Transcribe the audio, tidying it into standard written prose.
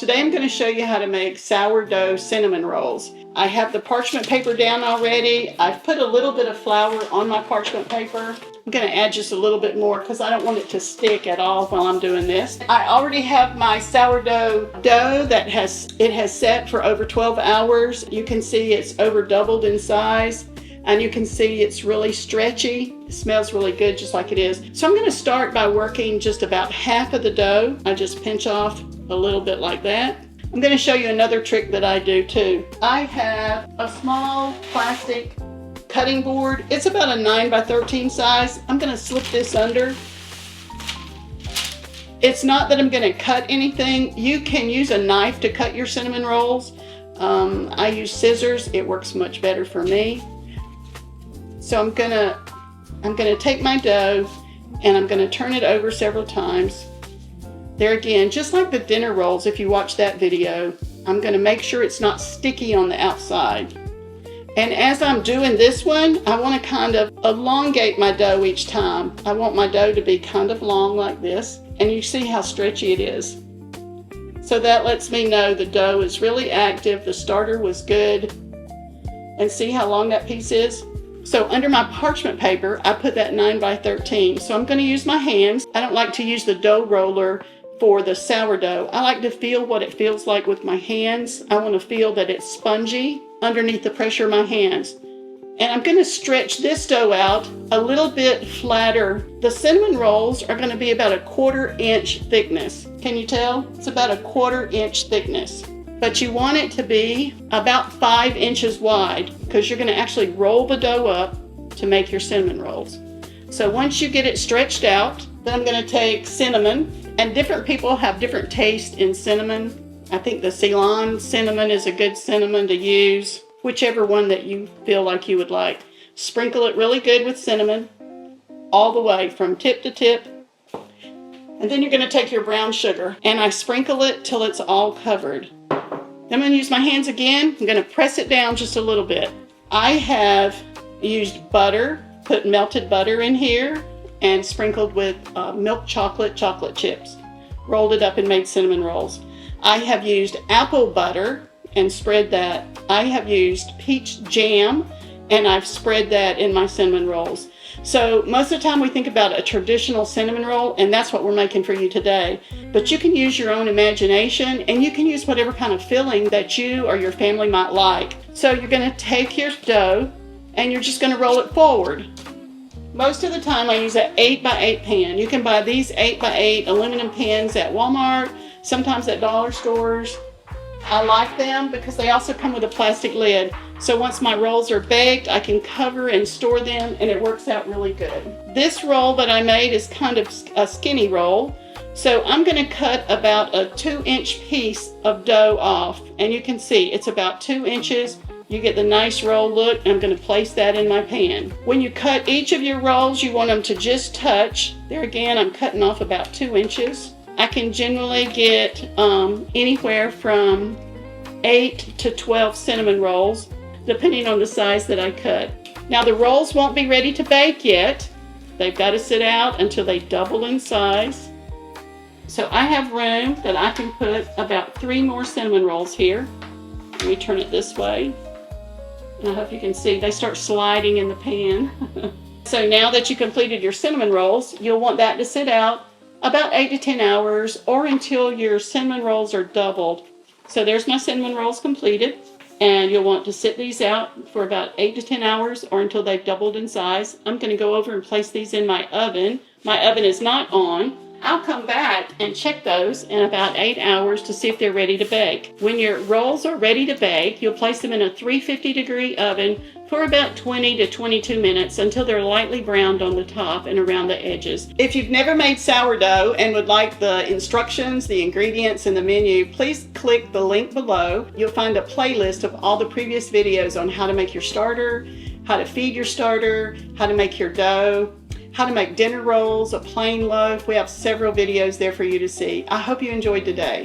Today I'm going to show you how to make sourdough cinnamon rolls. I have the parchment paper down already. I've put a little bit of flour on my parchment paper. I'm going to add just a little bit more because I don't want it to stick at all while I'm doing this. I already have my sourdough dough that has set for over 12 hours. You can see it's over doubled in size. And you can see it's really stretchy. It smells really good just like it is. So I'm going to start by working just about half of the dough. I just pinch off a little bit like that. I'm going to show you another trick that I do too. I have a small plastic cutting board. It's about a 9 by 13 size. I'm going to slip this under. It's not that I'm going to cut anything. You can use a knife to cut your cinnamon rolls. I use scissors. It works much better for me. So I'm gonna take my dough and I'm gonna turn it over several times. There again, just like the dinner rolls, if you watch that video, I'm gonna make sure it's not sticky on the outside. And as I'm doing this one, I want to kind of elongate my dough each time. I want my dough to be kind of long like this, and you see how stretchy it is. So that lets me know the dough is really active, the starter was good, and see how long that piece is? So under my parchment paper, I put that 9 by 13. So I'm going to use my hands. I don't like to use the dough roller for the sourdough. I like to feel what it feels like with my hands. I want to feel that it's spongy underneath the pressure of my hands. And I'm going to stretch this dough out a little bit flatter. The cinnamon rolls are going to be about a 1/4 inch thickness. Can you tell? It's about a 1/4 inch thickness. But you want it to be about 5 inches wide because you're going to actually roll the dough up to make your cinnamon rolls. So once you get it stretched out, then I'm going to take cinnamon, and different people have different taste in cinnamon. I think the Ceylon cinnamon is a good cinnamon to use, whichever one that you feel like you would like. Sprinkle it really good with cinnamon all the way from tip to tip. And then you're going to take your brown sugar, and I sprinkle it till it's all covered. I'm going to use my hands again. I'm going to press it down just a little bit. I have used butter, put melted butter in here, and sprinkled with milk chocolate chips. Rolled it up and made cinnamon rolls. I have used apple butter and spread that. I have used peach jam, and I've spread that in my cinnamon rolls. So most of the time we think about a traditional cinnamon roll, and that's what we're making for you today. But you can use your own imagination, and you can use whatever kind of filling that you or your family might like. So you're going to take your dough, and you're just going to roll it forward. Most of the time I use an 8 by 8 pan. You can buy these 8 by 8 aluminum pans at Walmart, sometimes at dollar stores. I like them because they also come with a plastic lid. So once my rolls are baked, I can cover and store them, and it works out really good. This roll that I made is kind of a skinny roll. So I'm going to cut about a 2-inch piece of dough off. And you can see it's about 2 inches. You get the nice roll look. I'm going to place that in my pan. When you cut each of your rolls, you want them to just touch. There again, I'm cutting off about 2 inches. I can generally get anywhere from 8 to 12 cinnamon rolls, depending on the size that I cut. Now the rolls won't be ready to bake yet. They've got to sit out until they double in size. So I have room that I can put about 3 more cinnamon rolls here. Let me turn it this way. And I hope you can see they start sliding in the pan. So now that you completed your cinnamon rolls, you'll want that to sit out about 8 to 10 hours or until your cinnamon rolls are doubled. So there's my cinnamon rolls completed, and you'll want to sit these out for about 8 to 10 hours or until they've doubled in size. I'm going to go over and place these in my oven. My oven is not on. I'll come back and check those in about 8 hours to see if they're ready to bake. When your rolls are ready to bake, you'll place them in a 350-degree oven for about 20 to 22 minutes until they're lightly browned on the top and around the edges. If you've never made sourdough and would like the instructions, the ingredients, and the menu, please click the link below. You'll find a playlist of all the previous videos on how to make your starter, how to feed your starter, how to make your dough, how to make dinner rolls, a plain loaf. We have several videos there for you to see. I hope you enjoyed today.